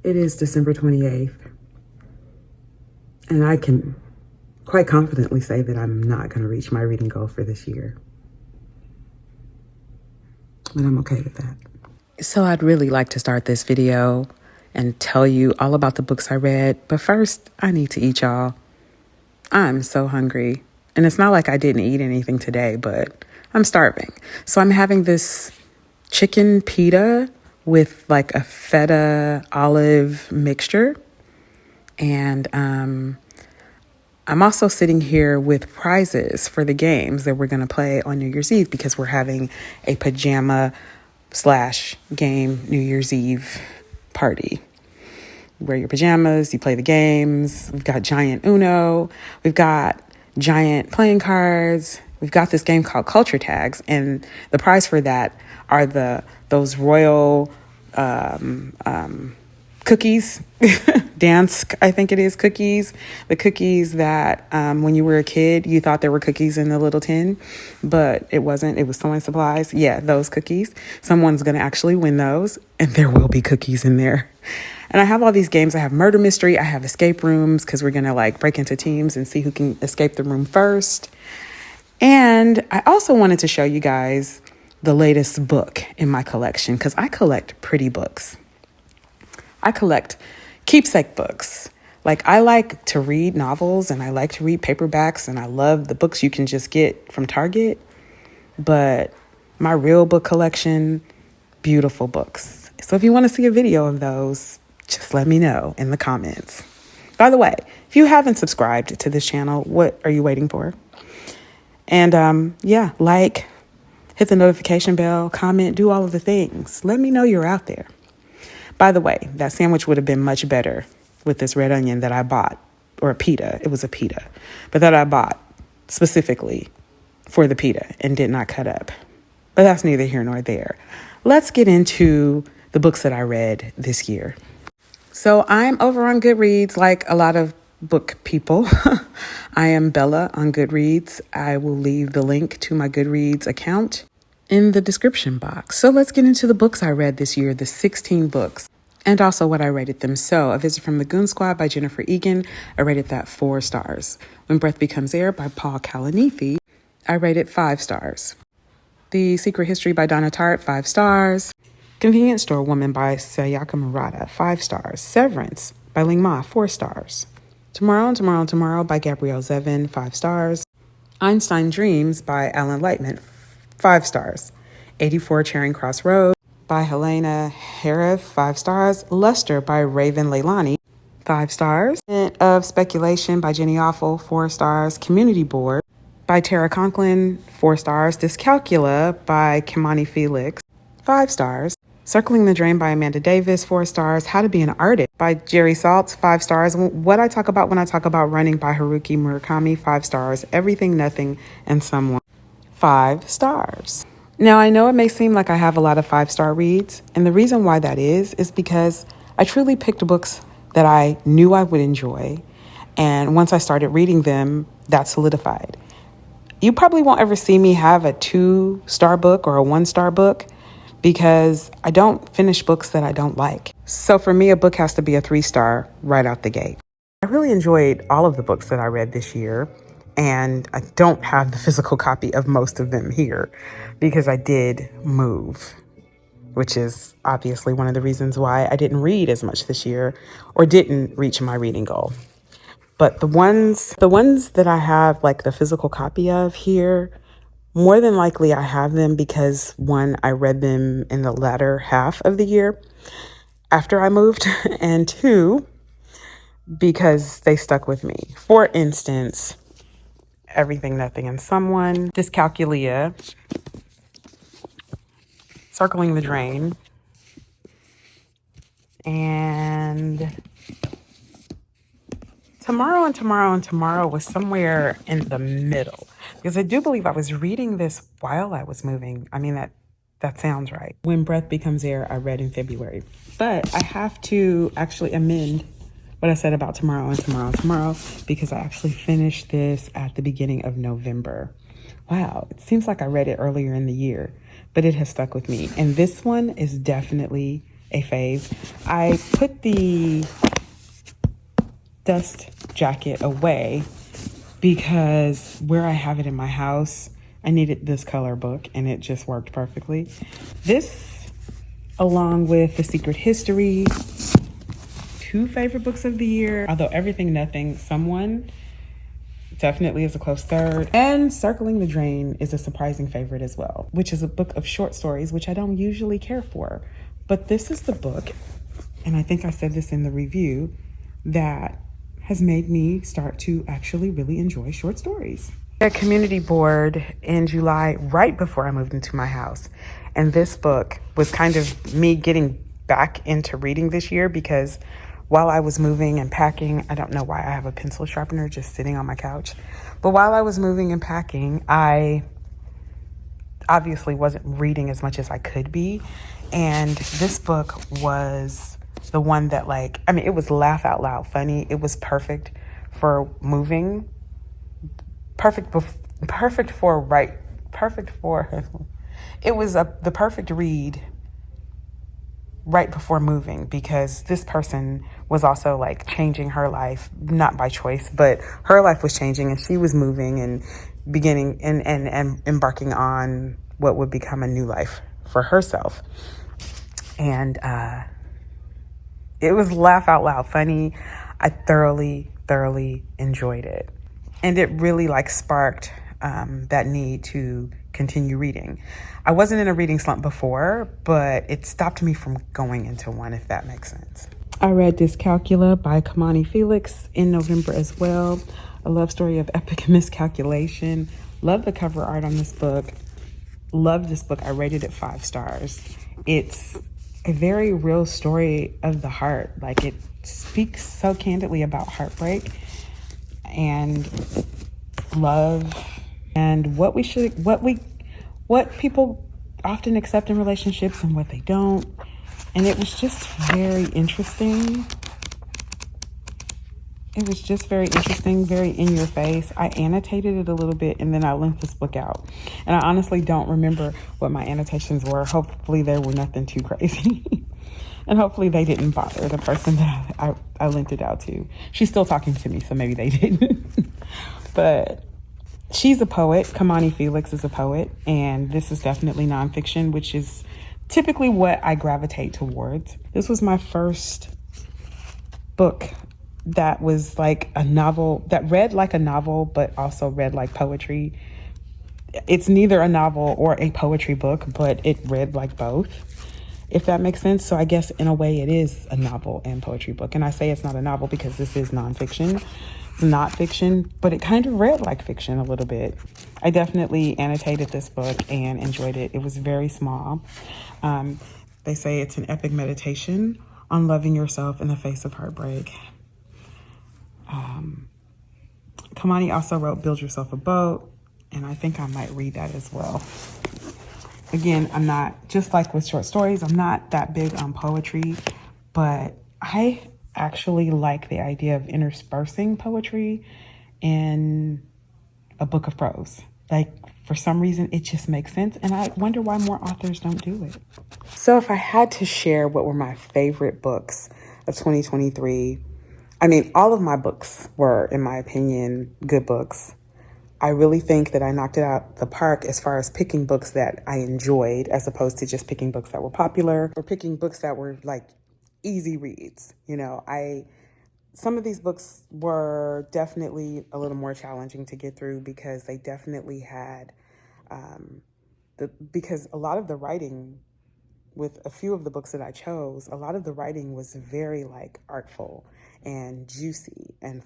It is December 28th, and I can quite confidently say that I'm not going to reach my reading goal for this year. But I'm okay with that. So I'd really like to start this video and tell you all about the books I read, but first I need to eat, y'all. I'm so hungry, and it's not like I didn't eat anything today, but I'm starving. So I'm having this chicken pita with like a feta olive mixture, and I'm also sitting here with prizes for the games that we're going to play on New Year's Eve, because we're having a pajama/game New Year's Eve party. You wear your pajamas, you play the games. We've got giant Uno. We've got giant playing cards. We've got this game called Culture Tags, and the prize for that are those royal cookies, Dansk, I think it is, cookies. The cookies that when you were a kid, you thought there were cookies in the little tin, but it wasn't. It was sewing supplies. Yeah, those cookies. Someone's going to actually win those, and there will be cookies in there. And I have all these games. I have murder mystery. I have escape rooms, because we're going to like break into teams and see who can escape the room first. And I also wanted to show you guys the latest book in my collection, because I collect pretty books. I collect keepsake books. Like, I like to read novels, and I like to read paperbacks, and I love the books you can just get from Target. But my real book collection, beautiful books. So if you want to see a video of those, just let me know in the comments. By the way, if you haven't subscribed to this channel, what are you waiting for? And like, hit the notification bell, comment, do all of the things. Let me know you're out there. By the way, that sandwich would have been much better with this red onion that I bought, or a pita. It was a pita, but that I bought specifically for the pita and did not cut up. But that's neither here nor there. Let's get into the books that I read this year. So I'm over on Goodreads, like a lot of book people. I am Bella on Goodreads. I will leave the link to my Goodreads account in the description box. So let's get into the books I read this year, the 16 books, and also what I rated them. So A Visit from the Goon Squad by Jennifer Egan, I rated that 4 stars. When Breath Becomes Air by Paul Kalanithi, I rated 5 stars. The Secret History by Donna Tartt, 5 stars. Convenience Store Woman by Sayaka Murata, 5 stars. Severance by Ling Ma, 4 stars. Tomorrow and Tomorrow and Tomorrow by Gabrielle Zevin, 5 stars. Einstein Dreams by Alan Lightman, 5 stars. 84 Charing Cross Road by Helena Harif, 5 stars. Luster by Raven Leilani, 5 stars. Of Speculation by Jenny Offel, 4 stars. Community Board by Tara Conklin, 4 stars. Dyscalculia by Kimani Felix, 5 stars. Circling the Drain by Amanda Davis, 4 stars. How to Be an Artist by Jerry Saltz, 5 stars. What I talk about when I talk about running by Haruki Murakami, 5 stars. Everything, Nothing, and Someone, 5 stars. Now, I know it may seem like I have a lot of 5-star reads, and the reason why that is because I truly picked books that I knew I would enjoy, and once I started reading them, that solidified. You probably won't ever see me have a 2-star book or a 1-star book, because I don't finish books that I don't like. So for me, a book has to be a 3-star right out the gate. I really enjoyed all of the books that I read this year, and I don't have the physical copy of most of them here because I did move, which is obviously one of the reasons why I didn't read as much this year or didn't reach my reading goal. But the ones that I have like the physical copy of here, more than likely I have them because 1, I read them in the latter half of the year after I moved, and 2, because they stuck with me. For instance, Everything, Nothing, and Someone, Dyscalculia, Circling the Drain, and Tomorrow and Tomorrow and Tomorrow was somewhere in the middle, because I do believe I was reading this while I was moving. I mean, that sounds right. When Breath Becomes Air, I read in February. But I have to actually amend what I said about Tomorrow and Tomorrow and Tomorrow, because I actually finished this at the beginning of November. Wow, it seems like I read it earlier in the year, but it has stuck with me. And this one is definitely a fave. I put the dust jacket away because where I have it in my house, I needed this color book and it just worked perfectly. This, along with The Secret History, two favorite books of the year, although Everything Nothing Someone definitely is a close third. And Circling the Drain is a surprising favorite as well, which is a book of short stories, which I don't usually care for. But this is the book, and I think I said this in the review, that has made me start to actually really enjoy short stories. At community board in July, right before I moved into my house. And this book was kind of me getting back into reading this year because while I was moving and packing, I don't know why I have a pencil sharpener just sitting on my couch, but while I was moving and packing, I obviously wasn't reading as much as I could be. And this book was the one that, like, I mean, it was laugh out loud funny. It was perfect for moving, perfect for it was the perfect read right before moving, because this person was also like changing her life, not by choice, but her life was changing and she was moving and beginning and embarking on what would become a new life for herself. And it was laugh out loud funny. I thoroughly enjoyed it. And it really like sparked that need to continue reading. I wasn't in a reading slump before, but it stopped me from going into one, if that makes sense. I read Dyscalculia by Kimani Felix in November as well. A love story of epic miscalculation. Love the cover art on this book. Love this book. I rated it 5 stars. It's a very real story of the heart. Like, it speaks so candidly about heartbreak and love and what people often accept in relationships and what they don't. And it was just very interesting. It was just very interesting, very in your face. I annotated it a little bit and then I lent this book out. And I honestly don't remember what my annotations were. Hopefully they were nothing too crazy. And hopefully they didn't bother the person that I lent it out to. She's still talking to me, so maybe they didn't. But she's a poet. Kimani Felix is a poet. And this is definitely nonfiction, which is typically what I gravitate towards. This was my first book that was like a novel, that read like a novel, but also read like poetry. It's neither a novel or a poetry book, but it read like both, if that makes sense. So I guess in a way it is a novel and poetry book. And I say it's not a novel because this is nonfiction. It's not fiction, but it kind of read like fiction a little bit. I definitely annotated this book and enjoyed it. It was very small. They say it's an epic meditation on loving yourself in the face of heartbreak. Kimani also wrote Build Yourself a Boat, and I think I might read that as well. Again, I'm not, just like with short stories, I'm not that big on poetry, but I actually like the idea of interspersing poetry in a book of prose. Like, for some reason, it just makes sense, and I wonder why more authors don't do it. So if I had to share what were my favorite books of 2023, I mean, all of my books were, in my opinion, good books. I really think that I knocked it out the park as far as picking books that I enjoyed, as opposed to just picking books that were popular or picking books that were like easy reads. You know, some of these books were definitely a little more challenging to get through because they definitely had, because a lot of the writing with a few of the books that I chose, a lot of the writing was very like artful and juicy, and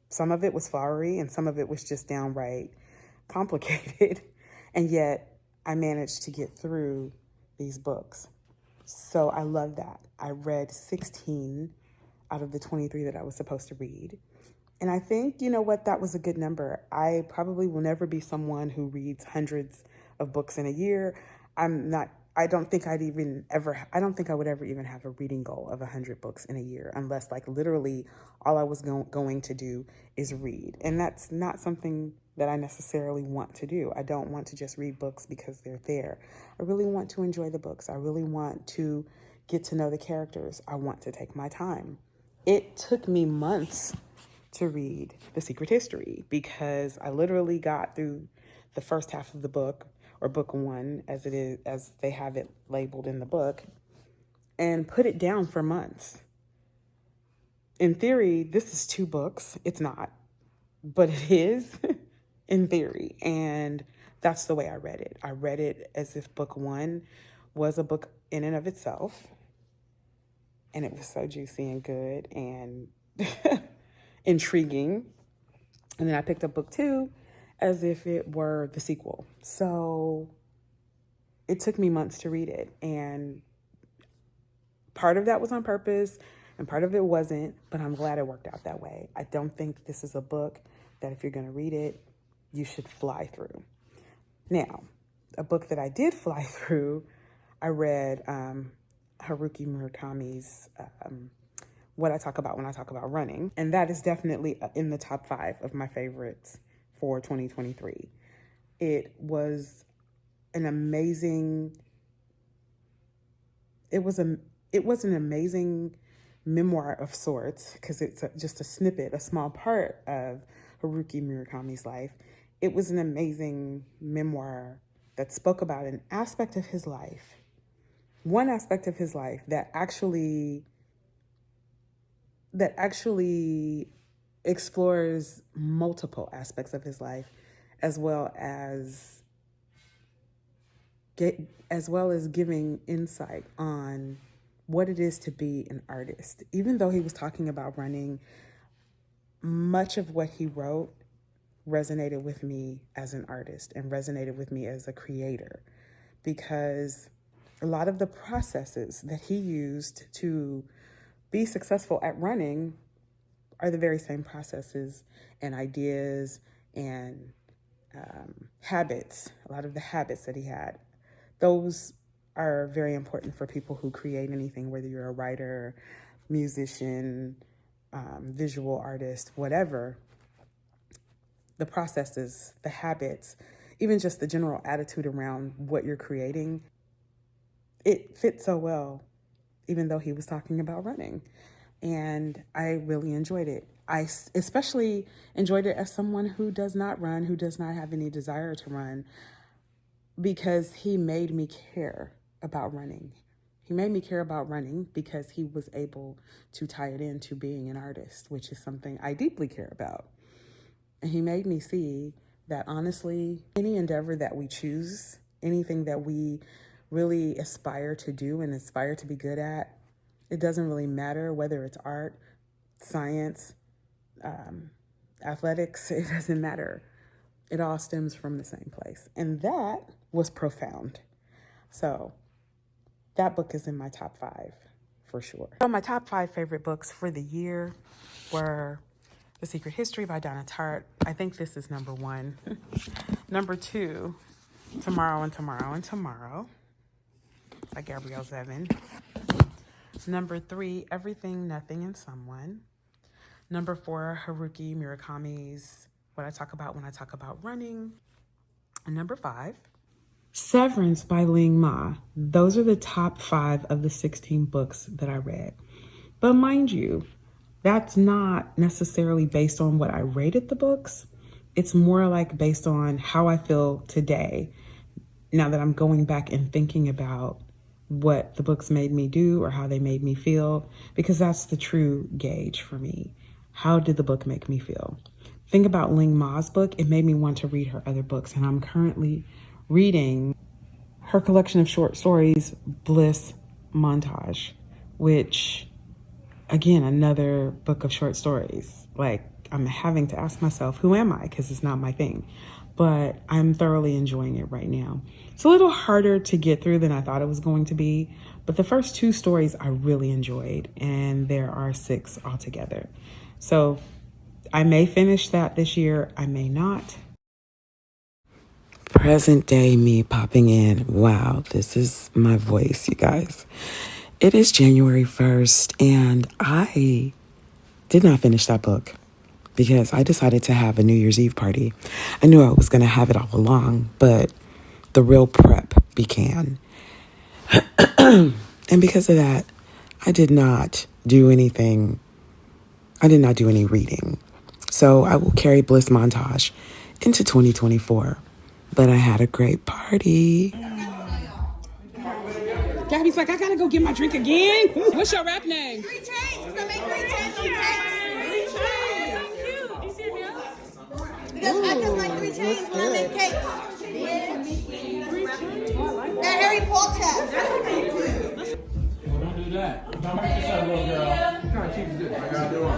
some of it was flowery and some of it was just downright complicated. And yet I managed to get through these books. So I love that. I read 16 out of the 23 that I was supposed to read. And I think, you know what, that was a good number. I probably will never be someone who reads hundreds of books in a year. I don't think I would ever even have a reading goal of 100 books in a year, unless like literally all I was going to do is read. And that's not something that I necessarily want to do. I don't want to just read books because they're there. I really want to enjoy the books. I really want to get to know the characters. I want to take my time. It took me months to read The Secret History because I literally got through the first half of the book, or book one as it is, as they have it labeled in the book, and put it down for months. In theory, this is 2 books. It's not, but it is in theory. And that's the way I read it. I read it as if book one was a book in and of itself. And it was so juicy and good and intriguing. And then I picked up book 2 as if it were the sequel. So it took me months to read it. And part of that was on purpose and part of it wasn't, but I'm glad it worked out that way. I don't think this is a book that if you're going to read it, you should fly through. Now, a book that I did fly through, I read Haruki Murakami's What I Talk About When I Talk About Running. And that is definitely in the top 5 of my favorites for 2023. It was an amazing, it was an amazing memoir of sorts, because it's just a snippet, a small part of Haruki Murakami's life. It was an amazing memoir that spoke about an aspect of his life, one aspect of his life that actually explores multiple aspects of his life, as well as giving insight on what it is to be an artist. Even though he was talking about running, much of what he wrote resonated with me as an artist and resonated with me as a creator, because a lot of the processes that he used to be successful at running are the very same processes and ideas and habits. A lot of the habits that he had, those are very important for people who create anything, whether you're a writer, musician, visual artist, whatever. The processes, the habits, even just the general attitude around what you're creating, it fits so well, even though he was talking about running. And I really enjoyed it. I especially enjoyed it as someone who does not run, who does not have any desire to run, because he made me care about running. He made me care about running because he was able to tie it into being an artist, which is something I deeply care about. And he made me see that, honestly, any endeavor that we choose, anything that we really aspire to do and aspire to be good at, it doesn't really matter whether it's art, science, athletics, it doesn't matter. It all stems from the same place. And that was profound. So that book is in my top 5 for sure. So my top 5 favorite books for the year were The Secret History by Donna Tartt. I think this is number 1. Number 2, Tomorrow and Tomorrow and Tomorrow by Gabrielle Zevin. Number 3, Everything, Nothing, and Someone. Number 4, Haruki Murakami's What I Talk About When I Talk About Running. And number 5, Severance by Ling Ma. Those are the top 5 of the 16 books that I read. But mind you, that's not necessarily based on what I rated the books. It's more like based on how I feel today, now that I'm going back and thinking about what the books made me do or how they made me feel, because that's the true gauge for me. How did the book make me feel? Think about Ling Ma's book. It made me want to read her other books, and I'm currently reading her collection of short stories, Bliss Montage, which, again, another book of short stories. Like, I'm having to ask myself, who am I? Because it's not my thing. But I'm thoroughly enjoying it right now. It's a little harder to get through than I thought it was going to be, but the first 2 stories I really enjoyed, and there are 6 altogether. So I may finish that this year, I may not. Present day me popping in. Wow, this is my voice, you guys. It is January 1st, and I did not finish that book because I decided to have a New Year's Eve party. I knew I was going to have it all along, but the real prep began. And because of that, I did not do anything. I did not do any reading. So I will carry Bliss Montage into 2024. But I had a great party. Gabby's like, I gotta go get my drink again. What's your rap name? 3 Chainz, because I make 3 Chainz on cakes. 3 Chainz. So cute. Do you see your nails? Because I just like 3 Chainz when I make cakes. That Harry Potter. Don't do that. Don't make this up, little girl. What kind of cheese is this? I gotta do it.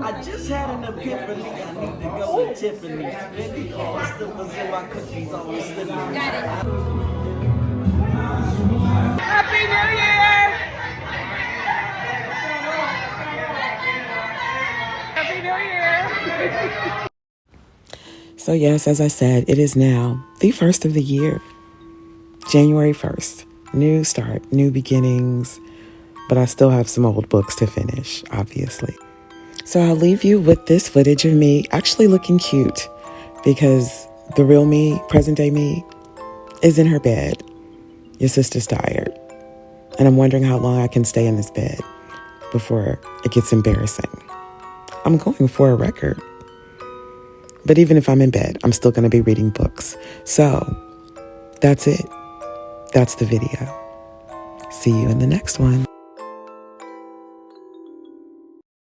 I just had an epiphany. I need to go to Tiffany's. Maybe all the Brazil cookies on the slippery. Happy New Year! Happy New Year! So yes, as I said, it is now the first of the year. January 1st. New start, new beginnings. But I still have some old books to finish, obviously. So I'll leave you with this footage of me actually looking cute because the real me, present day me, is in her bed. Your sister's tired. And I'm wondering how long I can stay in this bed before it gets embarrassing. I'm going for a record. But even if I'm in bed, I'm still going to be reading books. So that's it. That's the video. See you in the next one.